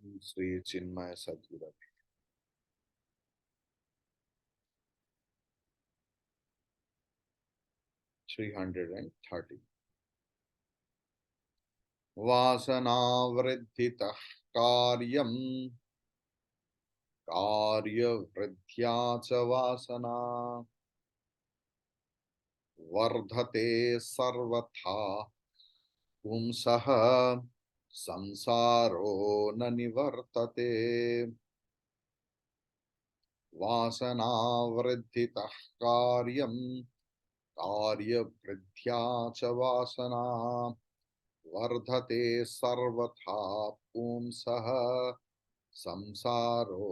श्री चिन्मय सद्गुरु 330 वासनावृद्धितः कार्यं कार्यवृद्ध्या च वासना वर्धते सर्वथा पुंसः संसारो न निवर्तते वासनावृद्धितः कार्यं कार्यवृद्ध्या च वासना वर्धते सर्वथा पुंसः संसारो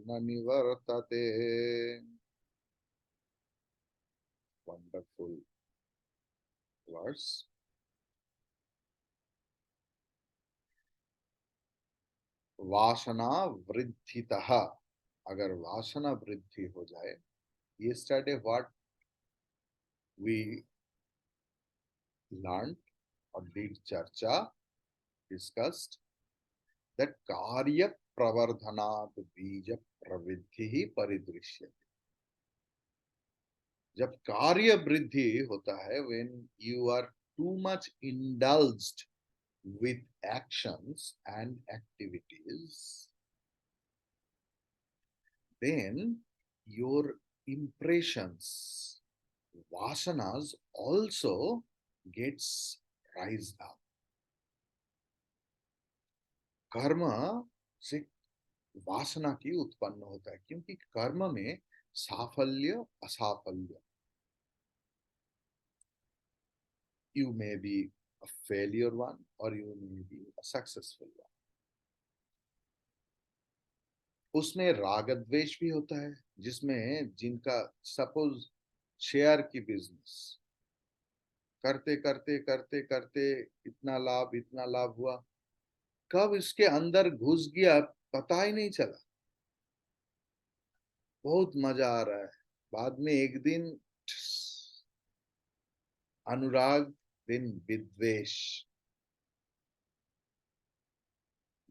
न निवर्तते. Wonderful verse. वासना वृद्धितः, अगर वासना वृद्धि हो जाए, yesterday what we learned or did चर्चा discussed that कार्य प्रवर्धनात् बीज प्रवृद्धि ही परिदृश्यते. जब कार्य वृद्धि होता है, when you are too much indulged with actions and activities, then your impressions, vasanas also gets raised up. कर्म से वासना की उत्पन्न होता है, क्योंकि कर्म में साफल्य असाफल्य, you may be a failure one or you may be a successful one. उसमें राग द्वेष भी होता है, जिसमें जिनका सपोज शेयर की बिजनेस करते करते करते करते इतना लाभ हुआ, कब इसके अंदर घुस गया पता ही नहीं चला, बहुत मजा आ रहा है, बाद में एक दिन अनुराग, then विद्वेष.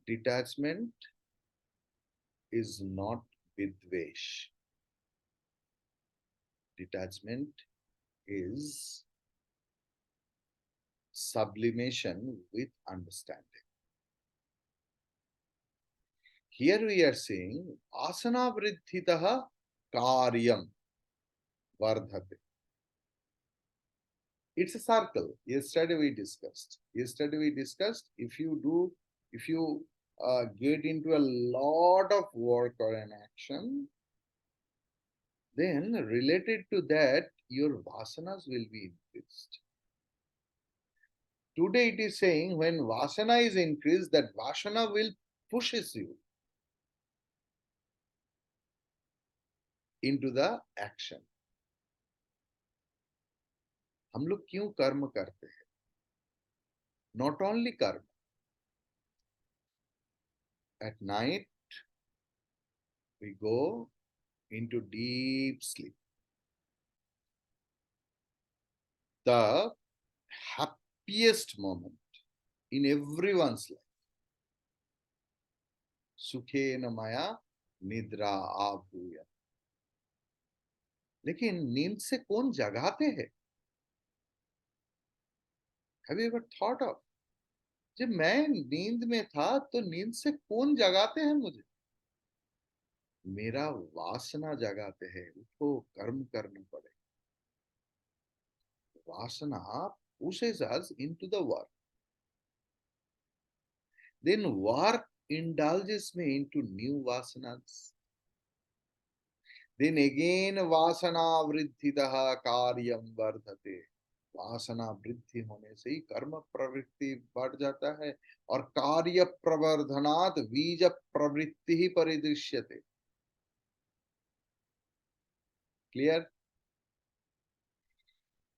Detachment is not vidvesh. Detachment is sublimation with understanding. Here we are saying asana vridhitaha karyam vardhate. It's a circle. Yesterday we discussed. If you get into a lot of work or an action, then related to that, your vasanas will be increased. Today it is saying when vasana is increased, that vasana will pushes you into the action. हम लोग क्यों कर्म करते हैं? Not only कर्म. At night, we go into deep sleep. The happiest moment in everyone's life. सुखेन मया निद्रा आभूय. लेकिन नींद से कौन जगाते हैं? Have you ever thought of? जब मैं नींद में था तो नींद से कौन जगाते हैं मुझे? मेरा वासना जगाते हैं. उठो, कर्म करना पड़े. Vasana pushes us into the work. Then work indulges me into new vasanas. Then again vasana vridhitaha karyam vardhate. वासना वृद्धि होने से ही कर्म प्रवृत्ति बढ़ जाता है, और कार्य प्रवर्धनात् बीज प्रवृत्ति ही परिदृश्यते. क्लियर?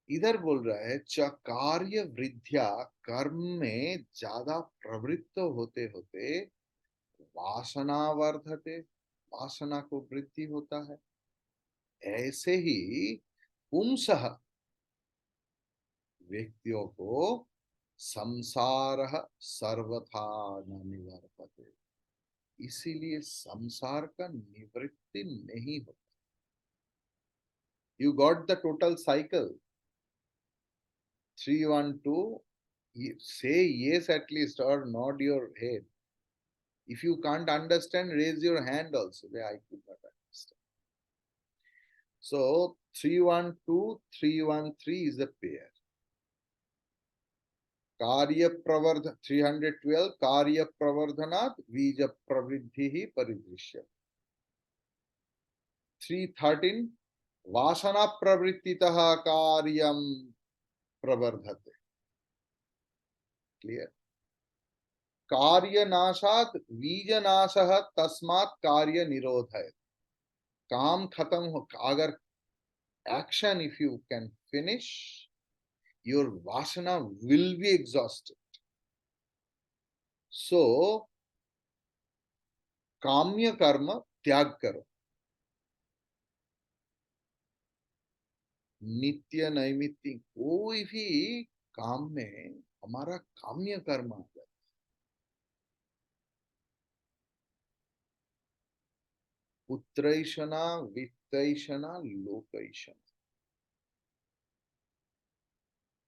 इधर बोल रहा है च कार्य वृद्धिया, कर्म में ज्यादा प्रवृत्त होते होते वासना वर्धते, वासना को वृद्धि होता है. ऐसे ही पुंसः, व्यक्तियों को संसार सर्वथा न निवर्तते. इसीलिए संसार का निवृत्ति नहीं होता. You got the total cycle. 312. Say yes at least or nod your head. If you can't understand, raise your hand also. I could not understand. So 312, 313 is a pair. Karya pravardhan 312 Karya pravardhanat Vija pravriddhi paridrishya. 313 Vasana pravrittitaha karyam pravardhate. Clear? कार्य नाशात बीज नाशः तस्मात् कार्य निरोधः. काम खत्म हो, अगर action if you can finish, your vasana will be exhausted. So काम्य कर्म त्याग करो. नित्य नैमित्तिक कोई भी काम में हमारा काम्य कर्म आ जाता है. पुत्रैषणा वित्तैषणा लोकैषणा.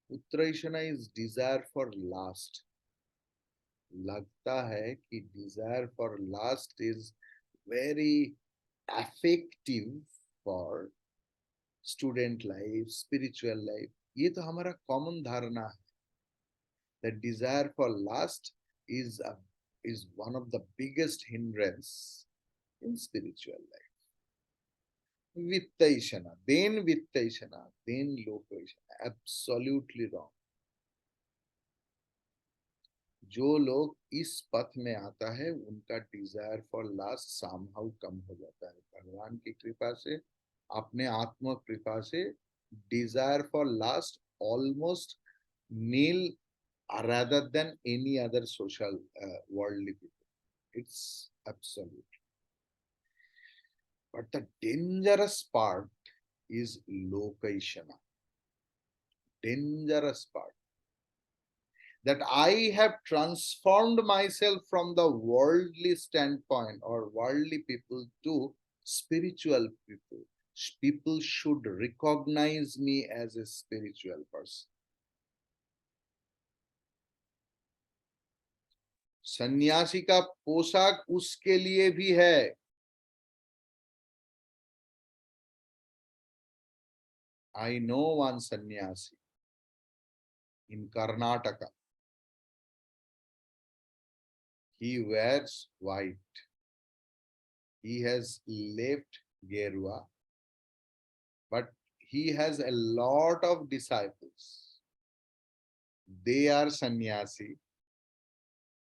पुत्रैषणा इज डिजायर फॉर लास्ट. लगता है कि Dzire for last is very affective for student life, spiritual life. ये तो हमारा कॉमन धारणा है. The desire for last is one of the biggest hindrance in spiritual life. Vittaishana, then Lokaishana. Absolutely wrong. जो लोग इस पथ में आता है उनका डिजायर फॉर लास्ट सामहाउ कम हो जाता है. भगवान की कृपा से, अपने आत्म कृपा से desire for lust almost nil rather than any other social worldly people. It's absolute. But the dangerous part is lokaishana. Dangerous part. That I have transformed myself from the worldly standpoint or worldly people to spiritual people. People should recognize me as a spiritual person. सन्यासी का पोशाक उसके लिए भी है. I know one sannyasi in Karnataka. He wears white. He has left Gerua, but he has a lot of disciples. They are sannyasi,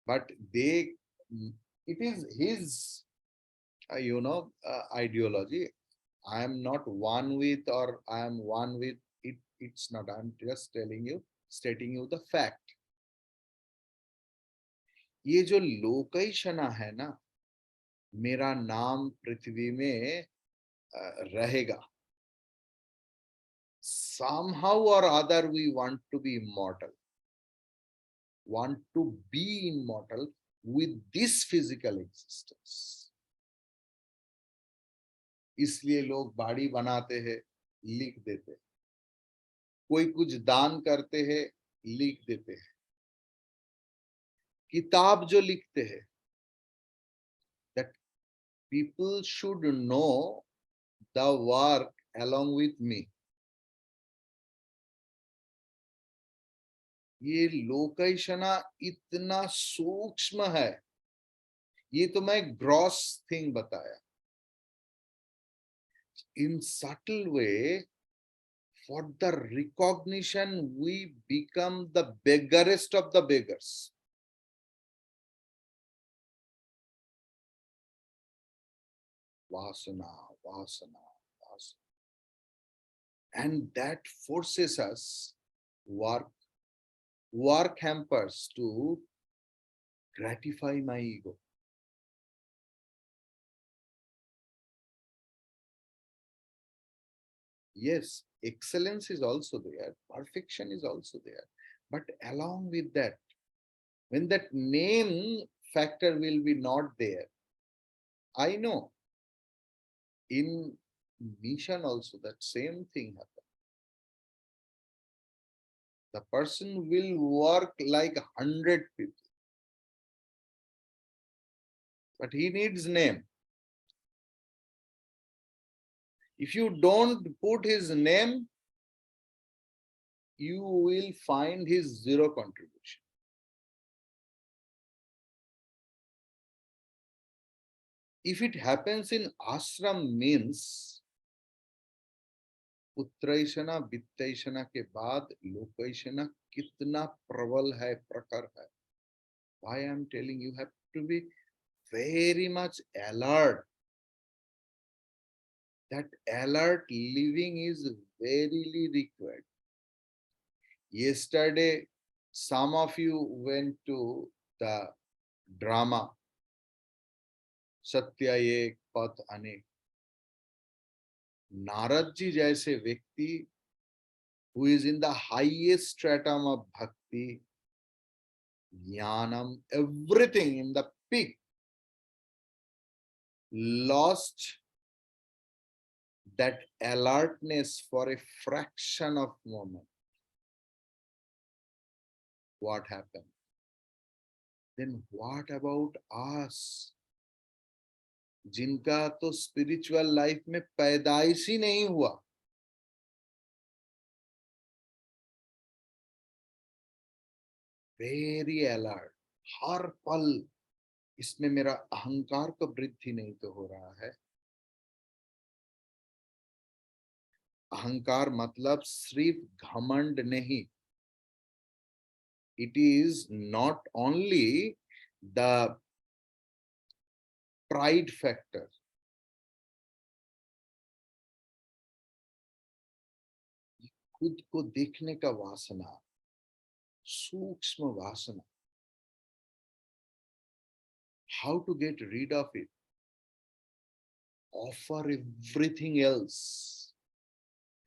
but it is his, ideology. I am not one with, or I am one with it. It's not. I'm just stating you the fact. ये जो लोकैषणा है ना, मेरा नाम पृथ्वी में रहेगा. Somehow or other we want to be immortal, want to be immortal with this physical existence. इसलिए लोग बाड़ी बनाते हैं, लिख देते हैं. कोई कुछ दान करते हैं, लिख देते हैं. किताब जो लिखते हैं, that people should know the work along with me. ये लोकैषणा इतना सूक्ष्म है. ये तो मैं ग्रॉस थिंग बताया. In subtle way, for the recognition, we become the beggarest of the beggars. Vasana, vasana, vasana. And that forces us work hampers to gratify my ego. Yes, excellence is also there, perfection is also there. But along with that, when that name factor will be not there, I know in mission also that same thing happens. The person will work like 100 people, but he needs name. If you don't put his name, you will find his zero contribution. If it happens in ashram, means पुत्रैषणा वित्तैषणा के बाद लोकैषणा कितना प्रबल है, प्रखर है. Why I am telling you, have to be very much alert. That alert living is verily required. Yesterday, some of you went to the drama Satya Ek Path Anek. Narad ji jaise व्यक्ति who is in the highest stratum of bhakti, jnanam, everything in the peak, lost that alertness for a fraction of moment. What happened? Then what about us? जिनका तो spiritual life में पैदाइश ही नहीं हुआ. Very alert, हर पल इसमें मेरा अहंकार का वृद्धि नहीं तो हो रहा है. अहंकार मतलब सिर्फ घमंड नहीं. It is not only the pride factor. खुद को देखने का वासना, सूक्ष्म वासना. How to get rid of it? Offer everything else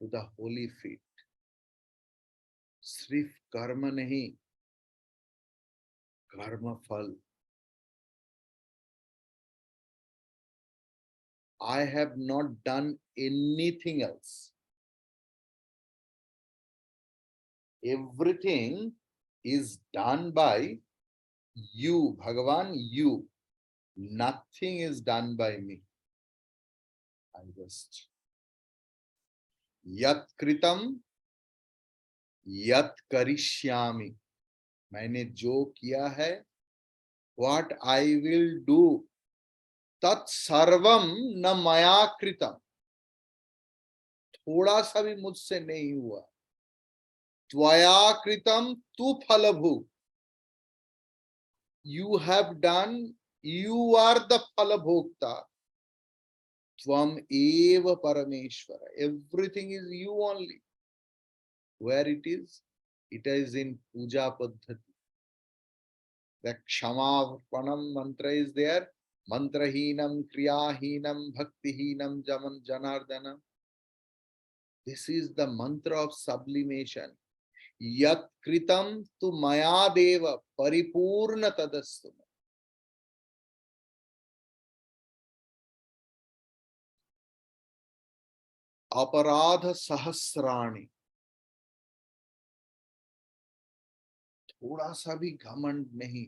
to the holy feet. सिर्फ कर्म नहीं, कर्म फल. I have not done anything else. Everything is done by you, Bhagavan, you. Nothing is done by me. I just yat kritam yat karishyami. मैंने जो किया है, what I will do, tat sarvam न मया कृतम. थोड़ा सा भी मुझसे नहीं हुआ. त्वया कृतम तु फलभू. You have done, you are the phalabhokta. Tvam eva parameshwara. Everything is you only. Where it is? It is in puja paddhati. The Kshamapanam mantra is there. Mantrahinam, kriyahinam, bhaktihinam, jaman janardana. This is the mantra of sublimation. Yat kritam tu maya deva paripurna tadastu. अपराध सहस्राणि. थोड़ा सा भी घमंड नहीं.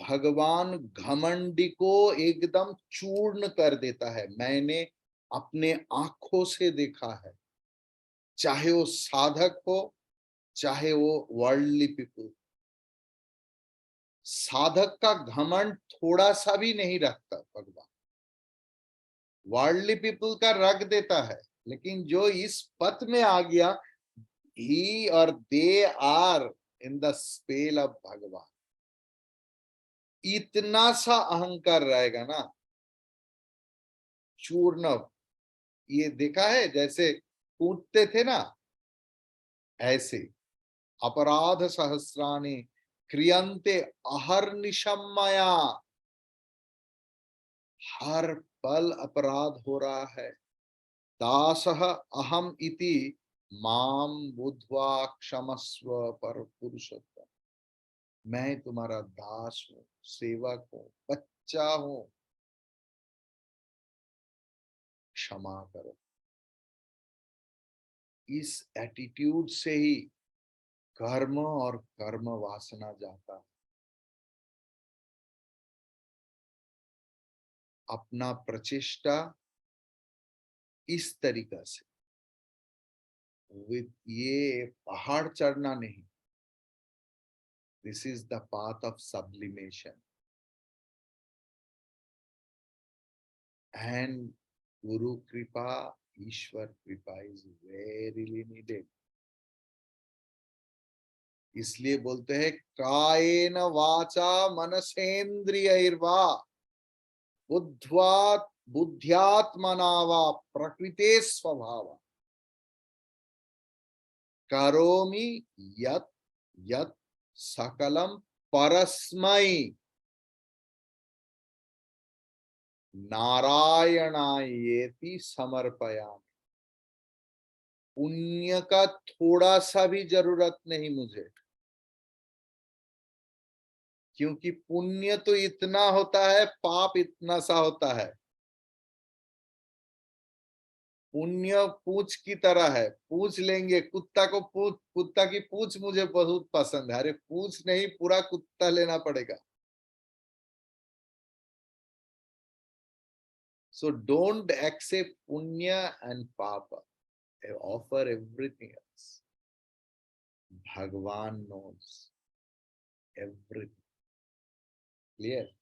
भगवान घमंडी को एकदम चूर्ण कर देता है. मैंने अपने आंखों से देखा है. चाहे वो साधक हो, चाहे वो वर्ल्डली पीपल. साधक का घमंड थोड़ा सा भी नहीं रखता भगवान. वर्ल्डली पीपल का रख देता है. लेकिन जो इस पथ में आ गया, he or they are in the spell of भगवान. इतना सा अहंकार रहेगा ना, चूर्ण. ये देखा है जैसे कूदते थे ना, ऐसे. अपराध सहस्राणि क्रियन्ते अहर्निशम्मया. हर पल अपराध हो रहा है. दासः अहम इति माम बुद्ध्वा क्षमस्व पर पुरुषोत्तम. मैं तुम्हारा दास हूं, सेवक हूं, बच्चा हूं. क्षमा करो। इस एटीट्यूड से ही कर्म और कर्म वासना जाता है। अपना प्रचेष्टा इस तरीका से, विद ये पहाड़ चढ़ना नहीं। This is the path of sublimation and गुरु कृपा, ईश्वर कृपा इज वेरी नीडेड। इसलिए बोलते हैं कायेन वाचा मनसेन्द्रियैर्वा बुद्ध्वा बुद्ध्यात्मना वा प्रकृते स्वभाव करोमि यत् यत् सकलम परस्मै नारायणायेति समर्पयामि। पुण्य का थोड़ा सा भी जरूरत नहीं मुझे, क्योंकि पुण्य तो इतना होता है, पाप इतना सा होता है। पुण्य पूंछ की तरह है, पूंछ लेंगे कुत्ता को, पूछ कुत्ता की पूंछ मुझे बहुत पसंद है। अरे पूंछ नहीं, पूरा कुत्ता लेना पड़ेगा। So don't accept punya and paap, offer everything else. Bhagavan knows everything. Clear?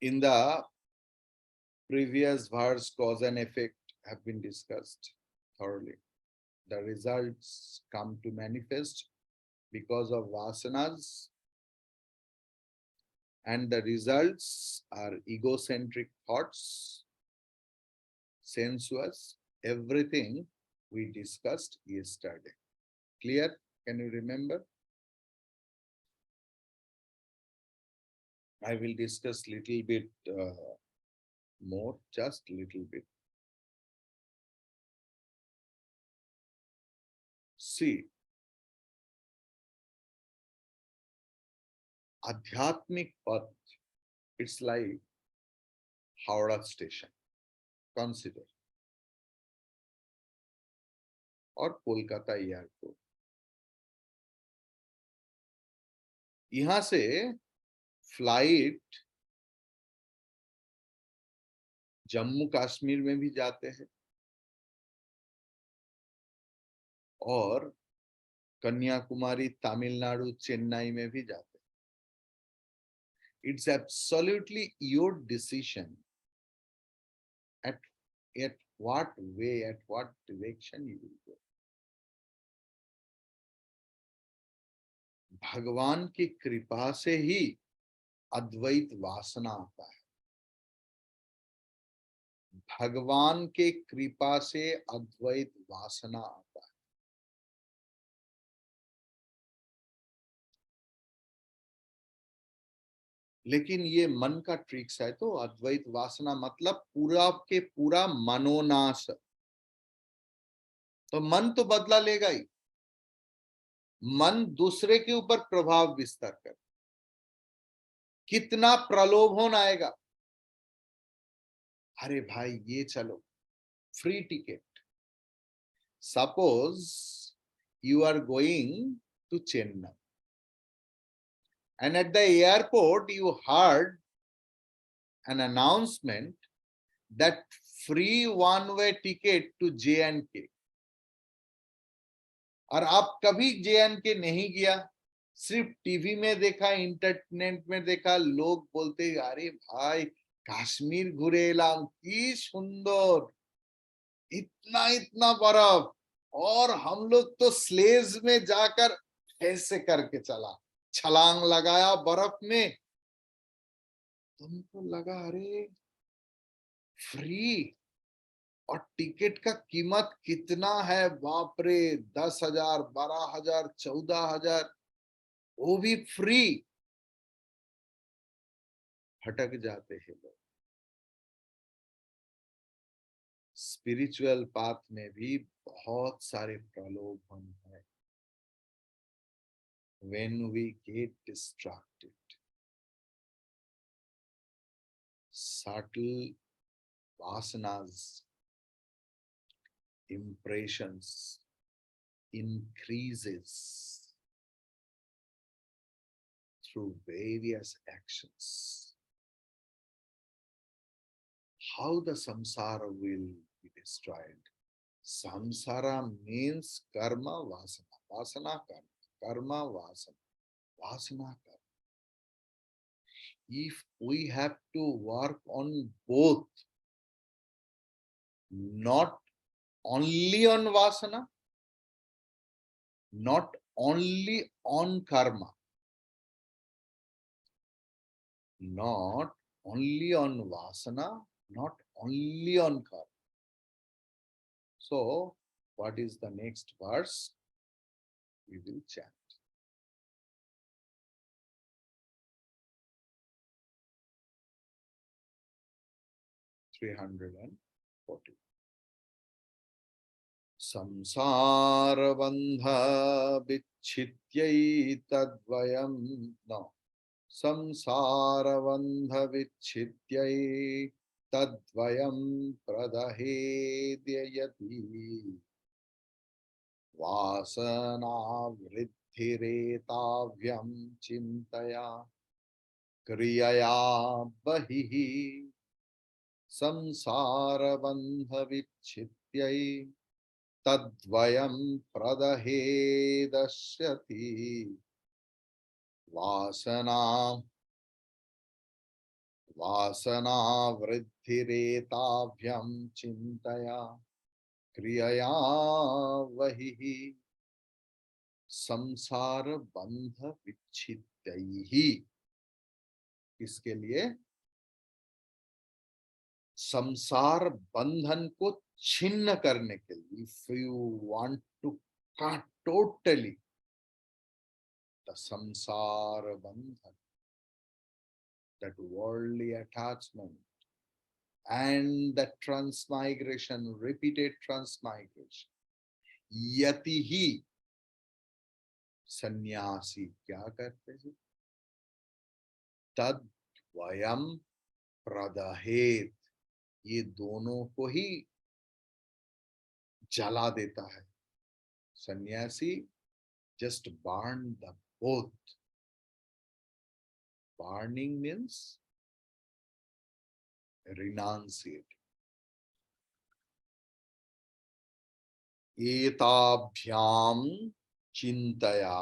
In the previous verse, cause and effect have been discussed thoroughly. The results come to manifest because of vasanas, and the results are egocentric thoughts, sensuous, everything we discussed yesterday. Clear? Can you remember? I will discuss little bit more, just little bit. See, Adhyatmik path, it's like Howrah station, consider, और Kolkata airport. यहां से flight Jammu Kashmir में भी जाते हैं और कन्याकुमारी, तमिलनाडु, चेन्नई में भी जाते हैं। It's absolutely your decision at what way, at what direction you will go. भगवान की कृपा से ही अद्वैत वासना आता है। भगवान के कृपा से अद्वैत वासना आता है। लेकिन ये मन का ट्रिक्स है। तो अद्वैत वासना मतलब पूरा के पूरा मनोनाश। तो मन तो बदला लेगा ही। मन दूसरे के ऊपर प्रभाव विस्तार कर, कितना प्रलोभन आएगा। अरे भाई ये चलो, free ticket. Suppose you are going to Chennai, and at the airport you heard an announcement that free one-way ticket to J&K, और आप कभी J&K नहीं गया, सिर्फ टीवी में देखा, इंटरनेट में देखा, लोग बोलते अरे भाई काश्मीर घुरे एलाम, की सुंदर, इतना इतना बर्फ, और हम लोग तो स्लेज में जाकर ऐसे करके चला, छलांग लगाया बर्फ में। तुमको लगा अरे फ्री, और टिकट का कीमत कितना है, बाप रे, 10,000, 12,000, 14,000, वो भी फ्री। भटक जाते हैं लोग। स्पिरिचुअल पाथ में भी बहुत सारे प्रलोभन है। When we get distracted, subtle vasanas, impressions increases through various actions. How the samsara will be destroyed? Samsara means karma, vasana. Vasana, karma. Karma, vasana. Vasana, karma. If we have to work on both, not only on vasana, not only on karma, not only on vasana, not only on karma. So, what is the next verse? We will chant. (340). संसारबन्ध विच्छित्यै no. संसारबन्ध विच्छित्यै तद्वयं प्रदहेद्ययति वासनावृद्धिरेताव्यं चिन्तया क्रियया बहिः संसारबन्ध विच्छित्यै तद्वयं प्रदहेदस्यति वासनावृद्धिरेताभ्यं चिन्तया क्रियया वहिः संसार बंध विच्छित्तैहि। किसके लिए? संसार बंधन को छिन्न करने के लिए। If you want to cut totally the sansar bandhan, that worldly attachment and the transmigration, repeated transmigration, यति ही सन्यासी क्या करते हैं? तद वयम प्रदहेत, ये दोनों को ही जला देता है। सन्यासी just burn the both. Burning means renunciate. एताभ्याम चिंतया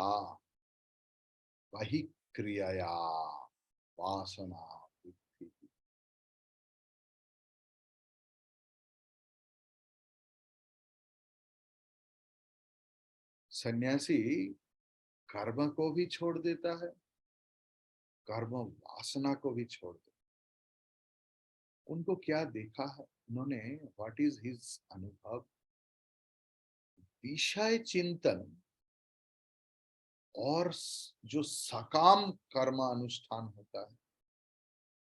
वही क्रियया वासना वृद्धि। सन्यासी कर्म को भी छोड़ देता है, कर्म वासना को भी छोड़ देता है। उनको क्या देखा है उन्होंने? व्हाट इज हिज अनुभव? विषय चिंतन और जो सकाम कर्म अनुष्ठान होता है,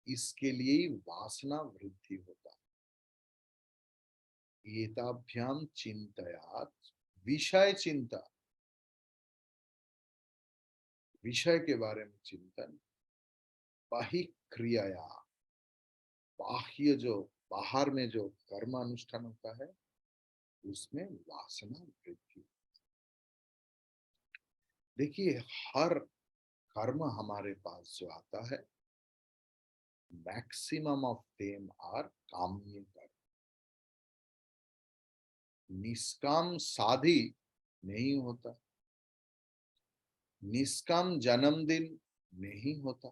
इसके लिए वासना वृद्धि होता है। एताभ्याम चिंतया, विषय चिंता, विषय के बारे में चिंतन, बहिक्रिया, बाह्य जो बाहर में जो कर्म अनुष्ठान होता है उसमें वासना वृद्धि। देखिए, हर कर्म हमारे पास जो आता है, मैक्सिमम ऑफ देम आर काम्य कर्म। निष्काम शादी नहीं होता, निष्काम जन्मदिन नहीं होता।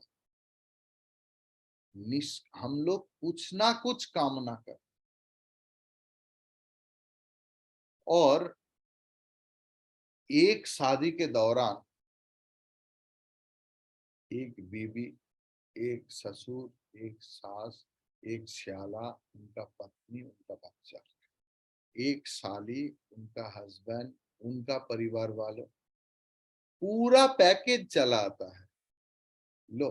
हम लोग कुछ ना कुछ कामना कर, और एक शादी के दौरान एक बीबी, एक ससुर, एक सास, एक श्याला, उनका पत्नी, उनका बच्चा, एक साली, उनका हस्बैंड, उनका परिवार वालों, पूरा पैकेज चला आता है। लो,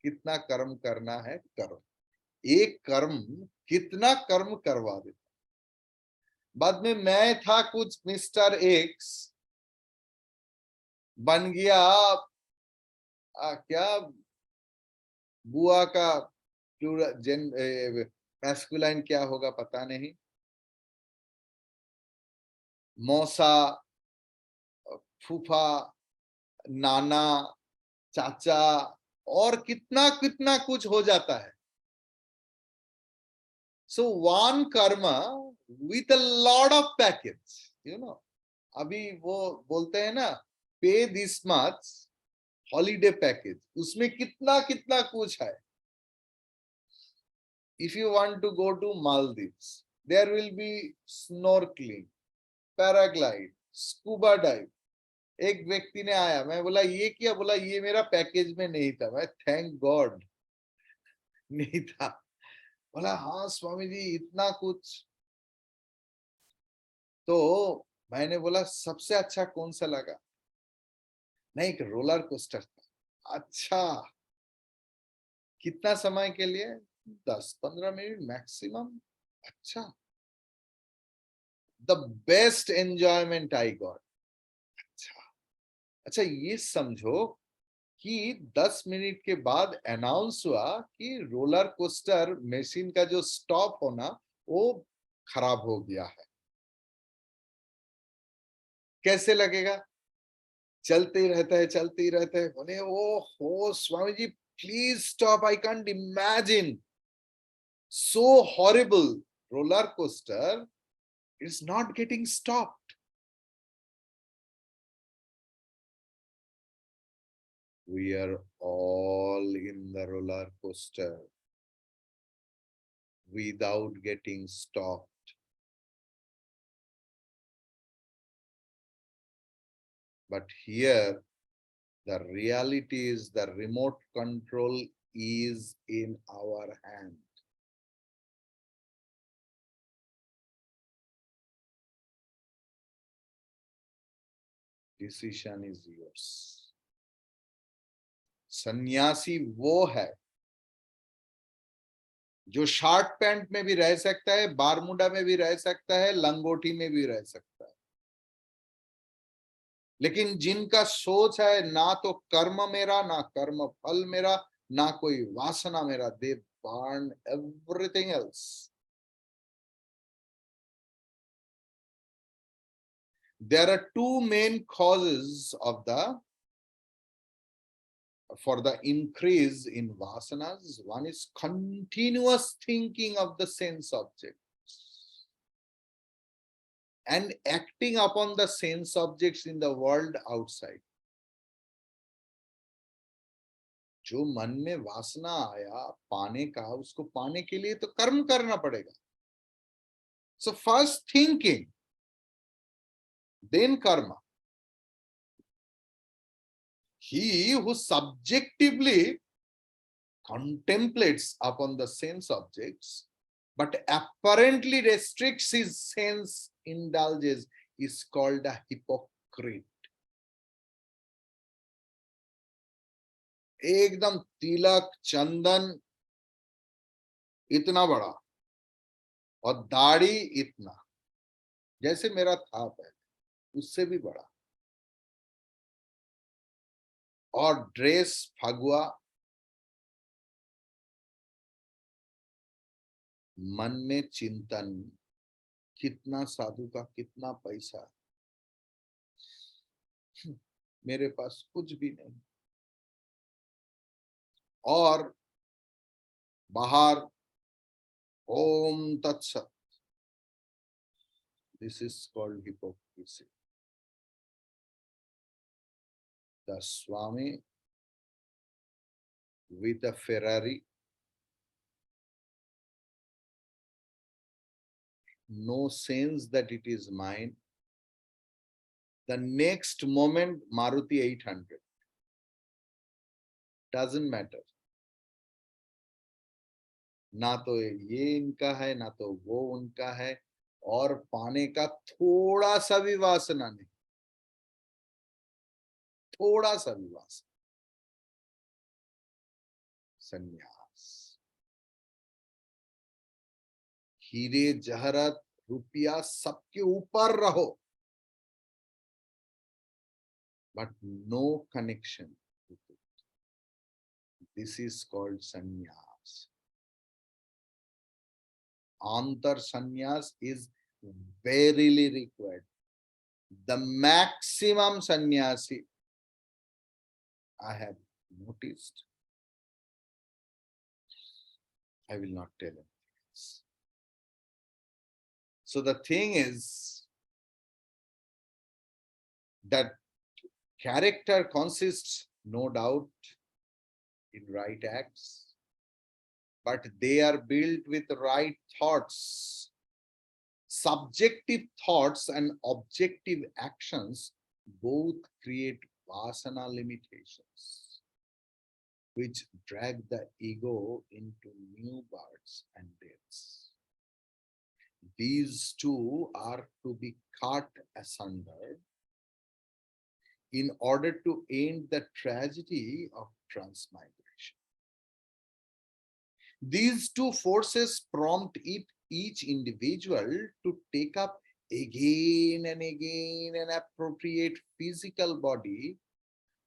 कितना कर्म करना है करो। एक कर्म कितना कर्म करवा देता। बाद में मैं था कुछ मिस्टर एक्स, बन गया क्या, बुआ का जेन मैस्कुलाइन क्या होगा पता नहीं, मौसा, फूफा, नाना, चाचा, और कितना कितना कुछ हो जाता है. So one Karma with a lot of package, you know. अभी वो बोलते हैं ना, पे दिस मच हॉलीडे पैकेज, उसमें कितना कितना कुछ है. If you want to go to Maldives, there will be snorkeling, paraglide, scuba dive. एक व्यक्ति ने आया, मैं बोला ये क्या, बोला ये मेरा पैकेज में नहीं था. मैं थैंक गॉड नहीं था. बोला हाँ स्वामी जी इतना कुछ. तो मैंने बोला सबसे अच्छा कौन सा लगा. नहीं, एक रोलर कोस्टर था. अच्छा, कितना समय के लिए, 10-15 मिनट मैक्सिमम. अच्छा, the best enjoyment I got. अच्छा. अच्छा, ये समझो कि 10 मिनट के बाद अनाउंस हुआ कि रोलर कोस्टर मशीन का जो स्टॉप होना वो खराब हो गया है. कैसे लगेगा, चलते ही रहता है, चलते ही रहता है. बोले ओ हो Swami ji please stop, I can't imagine, so horrible, roller coaster is not getting stop. We are all in the roller coaster without getting stopped. But here, the reality is the remote control is in our hand. Decision is yours. सन्यासी वो है जो short pant में भी रह सकता है, Bermuda में भी रह सकता है, लंगोटी में भी रह सकता है. लेकिन जिनका सोच है ना तो कर्म मेरा, ना कर्म फल मेरा, ना कोई वासना मेरा, दे burn everything else. There are two main causes of the for the increase in vasanas. One is continuous thinking of the sense objects and acting upon the sense objects in the world outside. जो मन में वासना आया पाने का, उसको पाने के लिए तो कर्म करना पड़ेगा. So first thinking, then karma. He who subjectively contemplates upon the sense objects but apparently restricts his sense indulges is called a hypocrite. एकदम तिलक चंदन इतना बड़ा और दाढ़ी इतना, जैसे मेरा था पहले उससे भी बड़ा, और ड्रेस फगुआ, मन में चिंतन कितना साधु का कितना पैसा, मेरे पास कुछ भी नहीं. और बाहर ओम तत्सत. This is called hypocrisy. The Swami with a Ferrari, no sense that it is mine. The next moment, Maruti 800. Doesn't matter. ना तो ये इनका है, ना तो वो उनका है, और पाने का थोड़ा सा भी वासना नहीं, थोड़ा सा भी वासना. संन्यास. हीरे जहरत रुपया सबके ऊपर रहो, but no connection with it. This is called sannyas. Antar sannyas is verily required. The maximum sannyasi I have noticed, I will not tell anything else. So the thing is that character consists, no doubt, in right acts, but they are built with right thoughts. Subjective thoughts and objective actions both create vasana limitations, which drag the ego into new births and deaths. These two are to be cut asunder in order to end the tragedy of transmigration. These two forces prompt each individual to take up again and again an appropriate physical body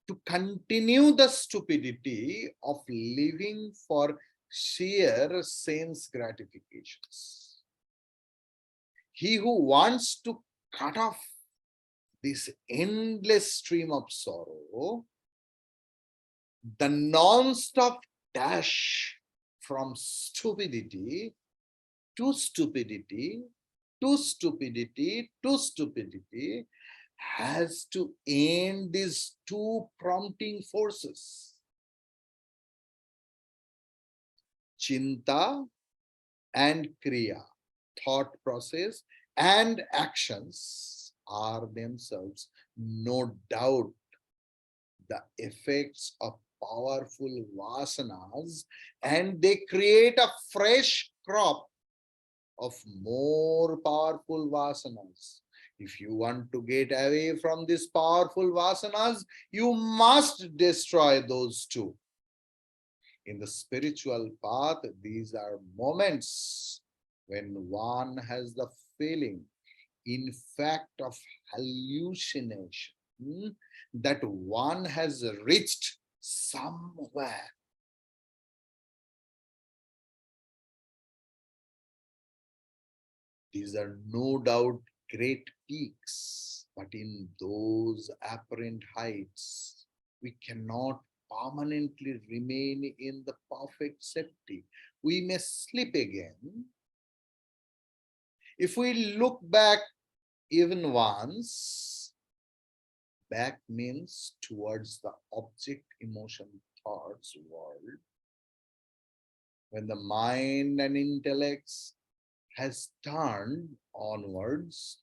to continue the stupidity of living for sheer sense gratifications. He who wants to cut off this endless stream of sorrow, the non-stop dash from stupidity to stupidity to stupidity to stupidity, has to end these two prompting forces. Chinta and kriya, thought process and actions, are themselves no doubt the effects of powerful vasanas, and they create a fresh crop of more powerful vasanas. If you want to get away from these powerful vasanas, you must destroy those two. In the spiritual path, these are moments when one has the feeling, in fact, of hallucination, that one has reached somewhere. These are no doubt great peaks, but in those apparent heights, we cannot permanently remain in the perfect safety. We may slip again. If we look back even once, back means towards the object, emotion, thoughts world, when the mind and intellects has turned onwards,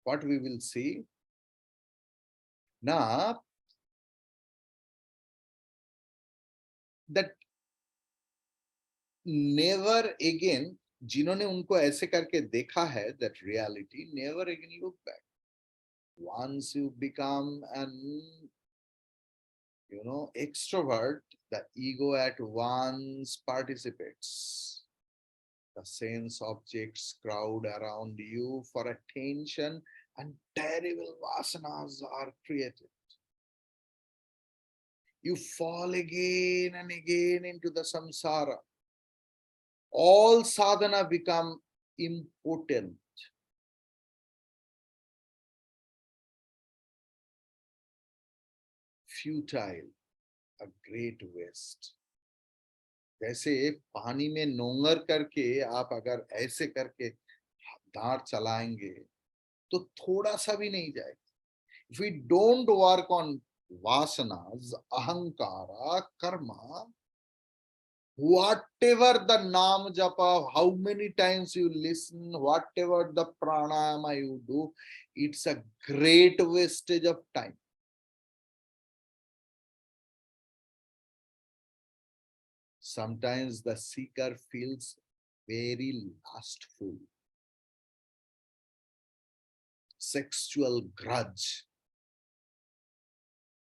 what we will see now, that never again, जिन्होंने उनको ऐसे करके देखा है, that reality, never again look back. Once you become an extrovert, the ego at once participates. The sense objects crowd around you for attention, and terrible vasanas are created. You fall again and again into the samsara. All sadhana become impotent. Futile, a great waste. जैसे पानी में नोंगर करके आप अगर ऐसे करके दांत चलाएंगे तो थोड़ा सा भी नहीं जाएगा. If we don't work on vasanas, ahankara, karma, whatever the nam japa, how many times you listen, whatever the pranayama you do, it's a great wastage of time. Sometimes the seeker feels very lustful. Sexual grudge.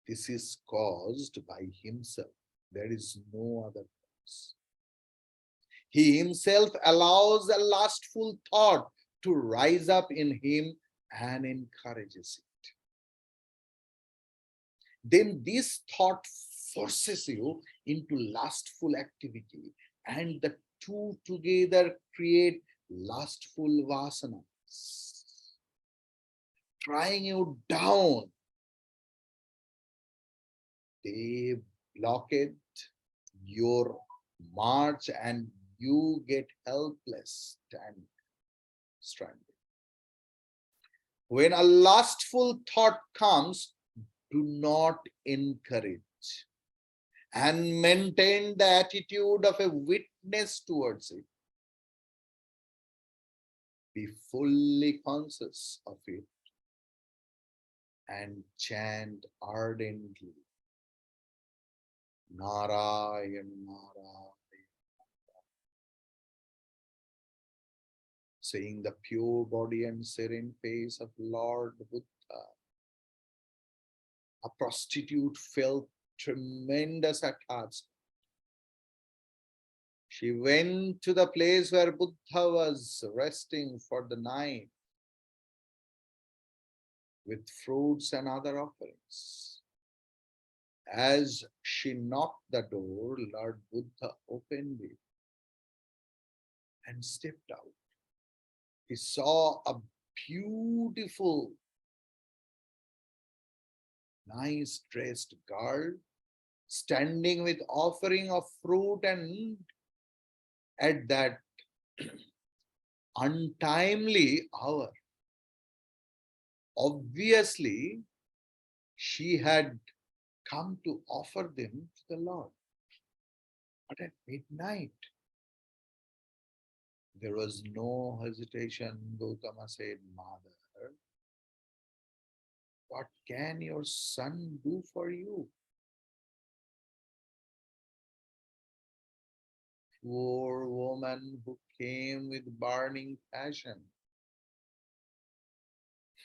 This is caused by himself. There is no other cause. He himself allows a lustful thought to rise up in him and encourages it. Then this thought forces you into lustful activity, and the two together create lustful vasanas, trying you down. They blockade your march and you get helpless and stranded. When a lustful thought comes, do not encourage and maintain the attitude of a witness towards it. Be fully conscious of it and chant ardently, Narayan, Narayan, seeing the pure body and serene face of Lord Buddha. A prostitute felt tremendous attachment. She went to the place where Buddha was resting for the night with fruits and other offerings. As she knocked the door, Lord Buddha opened it and stepped out. He saw a beautiful, nice dressed girl standing with offering of fruit, and at that untimely hour, obviously she had come to offer them to the Lord. But at midnight, there was no hesitation. Gautama said, Mother, what can your son do for you? Poor woman who came with burning passion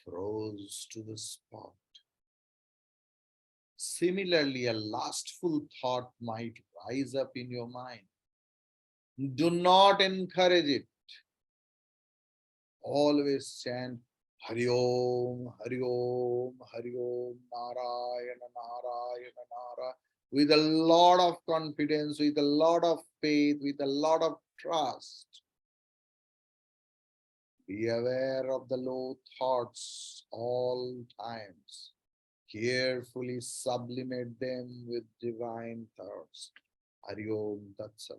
froze to the spot. Similarly, a lustful thought might rise up in your mind. Do not encourage it. Always chant Hari Om, Hari Om, Hari Om, Narayana, Narayana, Narayana, with a lot of confidence, with a lot of faith, with a lot of trust. Be aware of the low thoughts all times. Carefully sublimate them with divine thoughts. Hari Om Tat Sat.